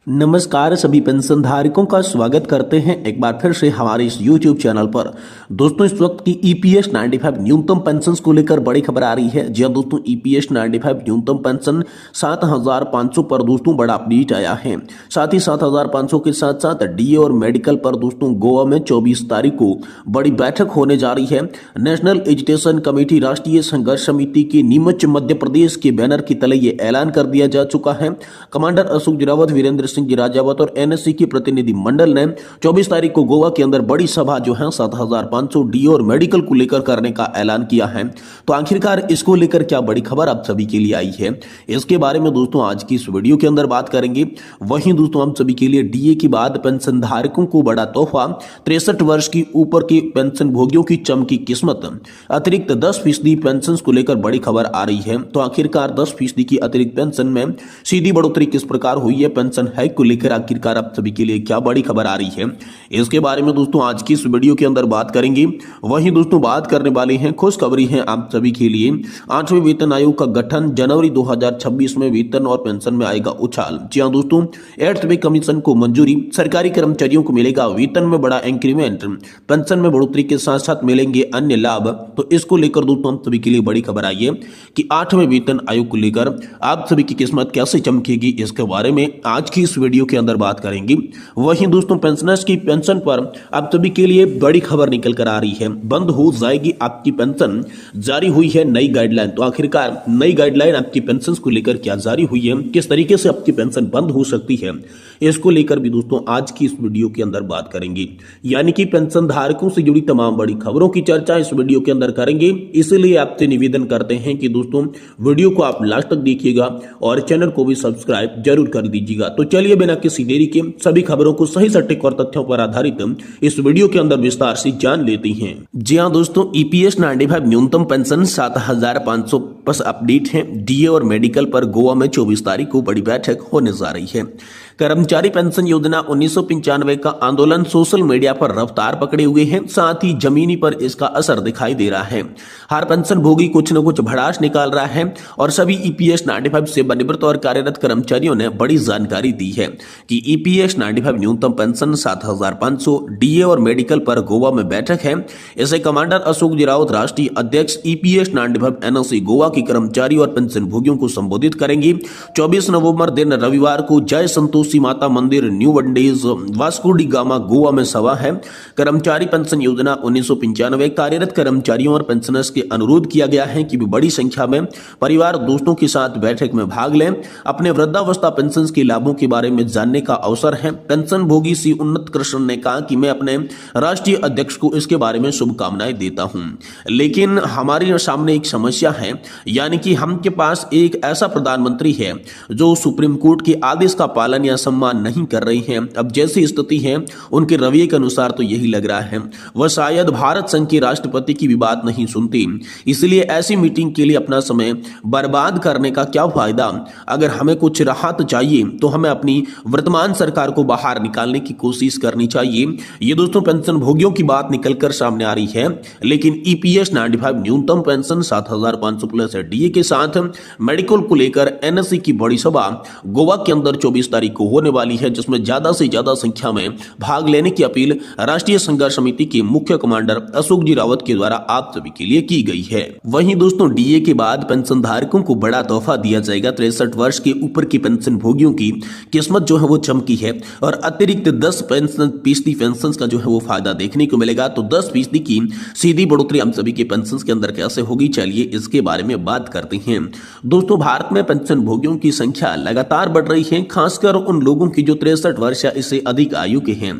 नमस्कार सभी पेंशन धारकों का स्वागत करते हैं एक बार फिर से हमारे इस YouTube चैनल पर। दोस्तों इस वक्त की EPS 95 न्यूनतम पेंशन को लेकर बड़ी खबर आ रही है। जी हां दोस्तों, EPS 95 न्यूनतम पेंशन 7,500 पर दोस्तों बड़ा अपडेट आया है। साथ ही 7,500 के साथ साथ DA और मेडिकल पर दोस्तों गोवा में 24 तारीख को बड़ी बैठक होने जा रही है। नेशनल एजुकेशन कमेटी राष्ट्रीय संघर्ष समिति के नीमच मध्य प्रदेश के बैनर के तले ये ऐलान कर दिया जा चुका है। कमांडर अशोक जिरावत, वीरेंद्र सिंह जी राजावत और NSC के प्रतिनिधि मंडल ने 24 तारीख को गोवा के अंदर बड़ी सभा जो है 7,500 DA और मेडिकल को लेकर करने का ऐलान किया है। तो आखिरकार इसको लेकर क्या बड़ी खबर आप सभी के लिए आई है, इसके बारे में दोस्तों आज की इस वीडियो के अंदर बात करेंगे। वहीं दोस्तों हम सभी के लिए DA के बाद पेंशन धारकों को बड़ा तोहफा, 63 वर्ष की ऊपर के पेंशन भोगियों की चमकी किस्मत, अतिरिक्त 10% पेंशन को लेकर बड़ी खबर आ रही है। तो आखिरकार 10% की अतिरिक्त पेंशन में सीधी बढ़ोतरी किस प्रकार हुई है, पेंशन हाइक को लेकर आखिरकार आप सभी के लिए क्या बड़ी खबर आ रही है, इसके बारे में दोस्तों आज की इस वीडियो के अंदर बात करेंगे। वहीं दोस्तों बात करने वाले हैं, खुशखबरी है आप सभी के लिए, 8वें वेतन आयोग का गठन, जनवरी 2026 में वेतन और पेंशन में आएगा उछाल। जी हां दोस्तों, 8th पे कमीशन को मंजूरी, सरकारी कर्मचारियों को मिलेगा वेतन में बड़ा इंक्रीमेंट, पेंशन में बढ़ोतरी के साथ साथ मिलेंगे अन्य लाभ। तो इसको लेकर दोस्तों हम सभी के लिए बड़ी खबर आई है कि 8वें वेतन आयोग को लेकर आप सभी की किस्मत कैसे चमकेगी, इसके बारे में आज की इस वीडियो के अंदर बात करेंगे। वहीं दोस्तों पेंशनर्स की पेंशन पर आप सभी के लिए बड़ी खबर निकल कर आ रही है, बंद हो जाएगी आपकी पेंशन, जारी हुई है नई गाइडलाइन। तो आखिरकार नई गाइडलाइन आपकी पेंशन को लेकर क्या जारी हुई है, किस तरीके से आपकी पेंशन बंद हो सकती है, इसको लेकर भी दोस्तों आज की इस वीडियो के अंदर बात करेंगे। यानी कि पेंशन धारकों से जुड़ी तमाम बड़ी खबरों की चर्चा इस वीडियो के अंदर करेंगे। इसलिए आपसे निवेदन करते हैं कि दोस्तों वीडियो को आप लास्ट तक देखिएगा और चैनल को भी सब्सक्राइब जरूर कर दीजिएगा। तो चलिए बिना किसी देरी के सभी खबरों को सही सटीक और तथ्यों पर आधारित इस वीडियो के अंदर विस्तार से जान लेते हैं। जी हां दोस्तों, EPS 95 न्यूनतम पेंशन 7,500 पर अपडेट है। DA और मेडिकल पर गोवा में 24 तारीख को बड़ी बैठक होने जा रही है। कर्मचारी पेंशन योजना 1995 का आंदोलन सोशल मीडिया पर रफ्तार पकड़े हुए है, साथ ही जमीनी पर इसका असर दिखाई दे रहा है। हर पेंशन भोगी कुछ न कुछ भड़ास निकाल रहा है और सभी EPS 95 से निवृत्त और कार्यरत कर्मचारियों ने बड़ी जानकारी दी है कि EPS 95 न्यूनतम पेंशन 7,500 DA और मेडिकल पर गोवा में बैठक है। इसे कमांडर अशोक जिरावत, राष्ट्रीय अध्यक्ष EPS 95 NSC गोवा की कर्मचारी और पेंशन भोगियों को संबोधित करेंगे। 24 नवंबर दिन रविवार को जय संतोषी माता मंदिर, new one-days, Vasco D gamma, Goa में सभा है। कर्मचारी पेंशन योजना 1995 कार्यरत कर्मचारियों और पेंशनर्स के अनुरोध किया गया है कि वे बड़ी संख्या में परिवार दोस्तों के साथ बैठक में भाग लें। अपने वृद्धावस्था पेंशन के लाभों के बारे में जानने का अवसर है। पेंशन भोगी सी उन्नत कृष्ण ने कहा कि मैं अपने राष्ट्रीय अध्यक्ष को इसके बारे में शुभकामनाएं देता हूं, लेकिन हमारे सामने एक समस्या है, यानी कि हम के पास एक ऐसा प्रधानमंत्री है जो सुप्रीम कोर्ट के आदेश का पालन या सम्मान नहीं कर रही हैं। अब जैसी स्थिति है उनके रवैये के अनुसार तो यही लग रहा है वह शायद भारत संघ के राष्ट्रपति की भी बात नहीं सुनती। इसलिए ऐसी मीटिंग के लिए अपना समय बर्बाद करने का क्या फायदा। अगर हमें कुछ राहत चाहिए तो हमें अपनी वर्तमान सरकार को बाहर निकालने की कोशिश करनी चाहिए। ये दोस्तों पेंशन भोगियों की बात निकलकर सामने आ रही है। लेकिन EPS 95 न्यूनतम पेंशन 7,500 प्लस DA के साथ मेडिकल को लेकर NSC की बड़ी सभा गोवा के अंदर 24 तारीख को होने वाली है, जिसमें ज्यादा से ज्यादा संख्या में भाग लेने की अपील राष्ट्रीय संघर्ष समिति के मुख्य कमांडर अशोक जी रावत के द्वारा आप सभी के लिए की गई है। वहीं दोस्तों DA के बाद पेंशन धारकों को बड़ा तोहफा दिया जाएगा। 63 वर्ष के ऊपर की पेंशन भोगियों की किस्मत जो है वो चमकी है और अतिरिक्त 10% पेंशन का जो है वो फायदा देखने को मिलेगा। तो 10% की सीधी बढ़ोतरी हम सभी के पेंशन के अंदर कैसे होगी, चलिए इसके बारे में बात करते हैं। दोस्तों भारत में पेंशन भोगियों की संख्या लगातार बढ़ रही है, खासकर उन लोगों की जो 63 वर्ष या इससे अधिक आयु के हैं।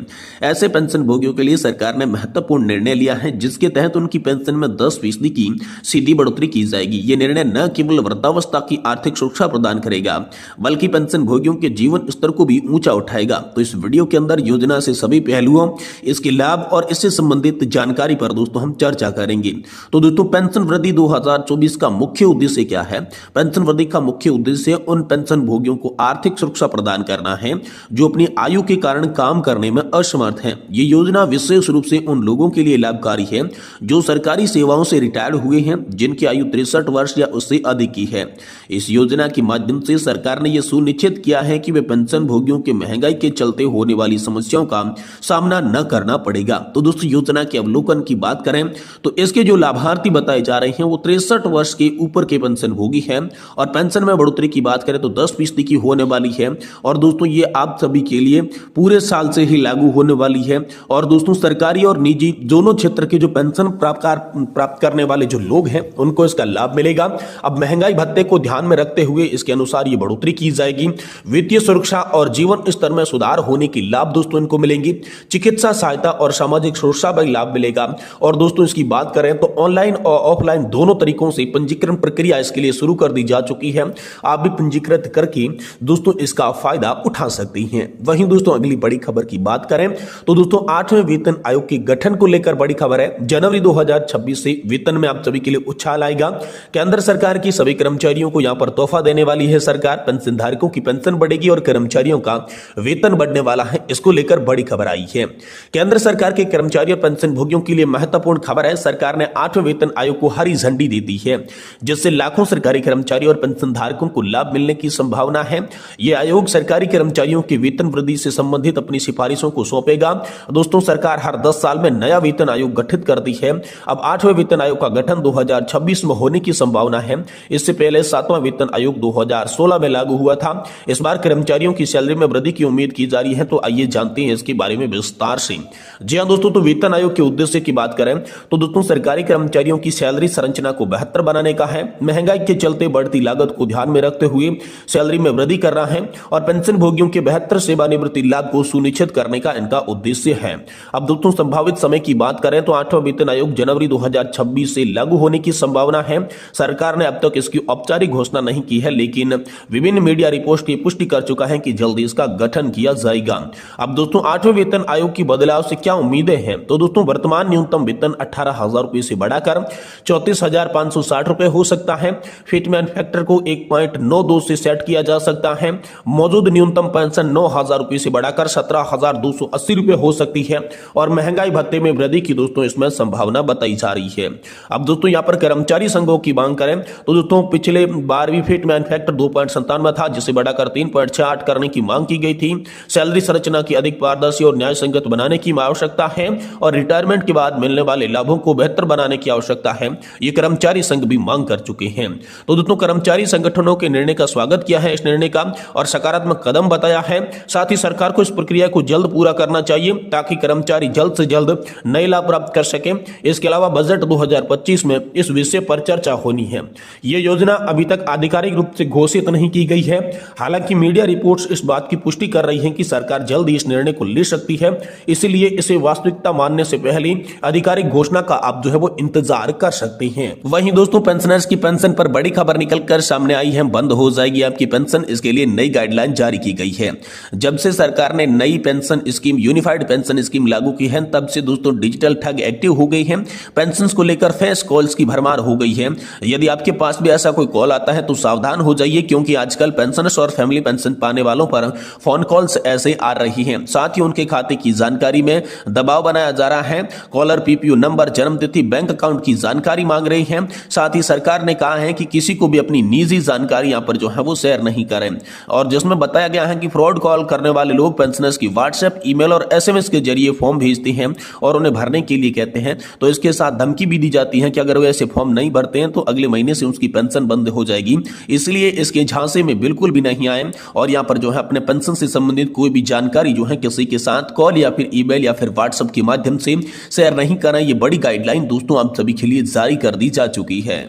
ऐसे पेंशन भोगियों के लिए सरकार ने महत्वपूर्ण निर्णय लिया है, जिसके तहत उनकी पेंशन में 10% की सीधी बढ़ोतरी की जाएगी। यह निर्णय न केवल वृद्धावस्था की आर्थिक सुरक्षा प्रदान करेगा, बल्कि पेंशन भोगियों के जीवन स्तर को भी ऊंचा उठाएगा। तो इस वीडियो के अंदर योजना से सभी पहलुओं, इसके लाभ और इससे संबंधित जानकारी पर दोस्तों हम चर्चा करेंगे। तो दोस्तों पेंशन वृद्धि 2024 का मुख्य मुख्य उद्देश्य क्या है? पेंशन वृद्धि का मुख्य उद्देश्य उन पेंशन भोगियों को आर्थिक सुरक्षा प्रदान करना है जो अपनी आयु के कारण काम करने में असमर्थ हैं। ये योजना विशेष रूप से उन लोगों के लिए लाभकारी है जो सरकारी सेवाओं से रिटायर हुए हैं, जिनकी आयु 63 वर्ष या उससे अधिक की है। इस योजना के माध्यम से सरकार ने यह सुनिश्चित किया है कि वे पेंशन भोगियों के महंगाई के चलते होने वाली समस्याओं का सामना न करना पड़ेगा। तो दोस्तों, योजना के अवलोकन की बात करें तो इसके जो लाभार्थी बताए जा रहे हैं वो 63 वर्ष के ऊपर के पेंशन भोगी हैं और पेंशन में बढ़ोतरी की बात करें तो 10% की होने वाली है। और दोस्तों, ये आप सभी के लिए पूरे साल से ही लागू होने वाली है। और दोस्तों, सरकारी और निजी दोनों क्षेत्र के जो पेंशन प्राप्त करने वाले जो लोग हैं उनको इसका लाभ मिलेगा। अब महंगाई भत्ते को ध्यान में रखते हुए इसके अनुसार ये बढ़ोतरी की जाएगी। वित्तीय सुरक्षा और जीवन स्तर में सुधार होने की लाभ दोस्तों इनको मिलेंगी। चिकित्सा सहायता और सामाजिक सुरक्षा का लाभ मिलेगा। और दोस्तों, इसकी बात करें तो ऑनलाइन और ऑफलाइन दोनों तरीकों से पंजीकरण प्रक्रिया इसके लिए शुरू कर दी जा चुकी है। आप भी पंजीकृत करके दोस्तों इसका फायदा उठा सकती हैं। वहीं दोस्तों, अगली बड़ी खबर की बात करें तो दोस्तों 8वें वेतन आयोग के गठन को लेकर बड़ी खबर है। जनवरी 2026 से वेतन में आप सभी के लिए उछाल आएगा। केंद्र सरकार की सभी कर्मचारियों को यहां पर तोहफा देने वाली है सरकार। पेंशन धारकों की पेंशन बढ़ेगी और कर्मचारियों का वेतन बढ़ने वाला है। इसको लेकर बड़ी खबर आई है। केंद्र सरकार के कर्मचारी और पेंशन भोगियों के लिए महत्वपूर्ण खबर है। सरकार ने 8वें वेतन आयोग को हरी झंडी दे दी है, जिससे लाखों सरकारी कर्मचारी और पेंशन धारकों को लाभ मिलने की संभावना है। यह आयोग सरकारी कर्मचारियों की वेतन वृद्धि से संबंधित अपनी सिफारिशों को सौंपेगा। दोस्तों, सरकार हर 10 साल में नया वेतन आयोग गठित करती है। अब 8वें वेतन आयोग का गठन 2026 में होने की संभावना है। इससे पहले 7वां वेतन आयोग 2016 में लागू हुआ था। इस बार कर्मचारियों की सैलरी में वृद्धि की उम्मीद की जा रही है। तो आइए जानते हैं इसके बारे में विस्तार से। जी हां दोस्तों, तो वेतन आयोग के उद्देश्य की बात करें तो दोस्तों सरकारी कर्मचारियों की सैलरी संरचना को बेहतर बनाने का है। महंगाई के चलते बढ़ती लागत को ध्यान में रखते हुए सैलरी में वृद्धि करना है और पेंशन भोगियों के बेहतर सेवानिवृत्ति लाभ को सुनिश्चित करने का इनका उद्देश्य है। अब दोस्तों, संभावित समय की बात करें तो 8वां वेतन आयोग जनवरी 2026 से लागू होने की संभावना है। सरकार ने अब तक इसकी औपचारिक घोषणा नहीं की है, लेकिन विभिन्न मीडिया रिपोर्ट की पुष्टि कर चुका है कि जल्दी इसका गठन किया जाएगा। अब दोस्तों, 8वें वेतन आयोग की बदलाव से क्या उम्मीदें हैं? तो दोस्तों, वर्तमान न्यूनतम वेतन 18,000 रुपए से बढ़ाकर 34,560 रुपए हो सकता है। फिटमैन फैक्टर को 1.92 से सेट किया जा सकता है। मौजूद न्यूनतम पेंशन 9,000 रुपए से बढ़ाकर 17,280 रुपए हो सकती है और महंगाई भत्ते में वृद्धि की दोस्तों इसमें संभावना बताई जा रही है। अब दोस्तों, यहां पर कर्मचारी संघों की मांग करें तो दोस्तों पिछले बार भी फिटमैन फैक्टर 2.97 था, जिसे बढ़ाकर 3.68 करने की मांग की गई थी। सैलरी संरचना की अधिक पारदर्शी और न्याय संगत बनाने की आवश्यकता है और रिटायरमेंट के बाद मिलने वाले लाभों को बेहतर बनाने की आवश्यकता है। ये कर्मचारी संघ भी मांग कर चुके हैं। तो दोस्तों, कर्मचारी संगठनों के निर्णय का स्वागत किया है इस निर्णय का और सकारात्मक कदम बताया है। साथ ही सरकार को इस प्रक्रिया को जल्द पूरा करना चाहिए ताकि कर्मचारी जल्द से जल्द नए लाभ प्राप्त कर सके। इसके अलावा बजट 2025 में इस विषय पर चर्चा होनी है। यह योजना अभी तक आधिकारिक रूप से घोषित नहीं की गई है। हालांकि मीडिया रिपोर्ट्स इस बात की पुष्टि कर रही हैं कि सरकार जल्द ही इस निर्णय को ले सकती है। इसलिए इसे वास्तविकता मानने से पहले आधिकारिक घोषणा का आप जो है वो इंतजार कर सकते हैं। वहीं दोस्तों, पेंशनर्स की पेंशन पर बड़ी खबर निकलकर सामने आई है। बंद हो जाएगी आपकी पेंशन, इसके लिए नई गाइडलाइन जारी की गई है। जब से सरकार ने नई pension scheme unified pension scheme लागू की है, तब से दोस्तों डिजिटल ठग एक्टिव हो गई है। पेंशन को लेकर फेस कॉल्स की भरमार हो गई है। यदि आपके पास भी ऐसा कोई कॉल आता है तो सावधान हो जाइए, क्योंकि आजकल पेंशनर्स और फैमिली पेंशन पाने वालों पर फोन कॉल्स ऐसे आ रही हैं। साथ ही उनके खाते की जानकारी में दबाव बनाया जा रहा है। कॉलर पीपीयू नंबर, जन्मतिथि, बैंक अकाउंट की जानकारी मांग रही है। साथ ही सरकार ने कहा है कि किसी को भी अपनी निजी जानकारी यहां पर जो है वो शेयर नहीं करें। और जिसमें बताया गया है कि फ्रॉड कॉल करने वाले लोग पेंशनर्स की व्हाट्सएप, ईमेल और एसएमएस के जरिए फॉर्म भेजते हैं और उन्हें भरने के लिए कहते हैं। तो इसके साथ धमकी भी दी जाती है कि अगर वो ऐसे फॉर्म नहीं भरते हैं तो अगले महीने से उसकी पेंशन बंद हो जाएगी। इसलिए इसके झांसे में बिल्कुल भी नहीं आए और यहां पर जो है अपने पेंशन से संबंधित कोई भी जानकारी जो है किसी के साथ कॉल या फिर ईमेल या फिर व्हाट्सएप के माध्यम से शेयर नहीं करें। ये बड़ी गाइडलाइन दोस्तों आप सभी के लिए जारी कर दी जा चुकी है।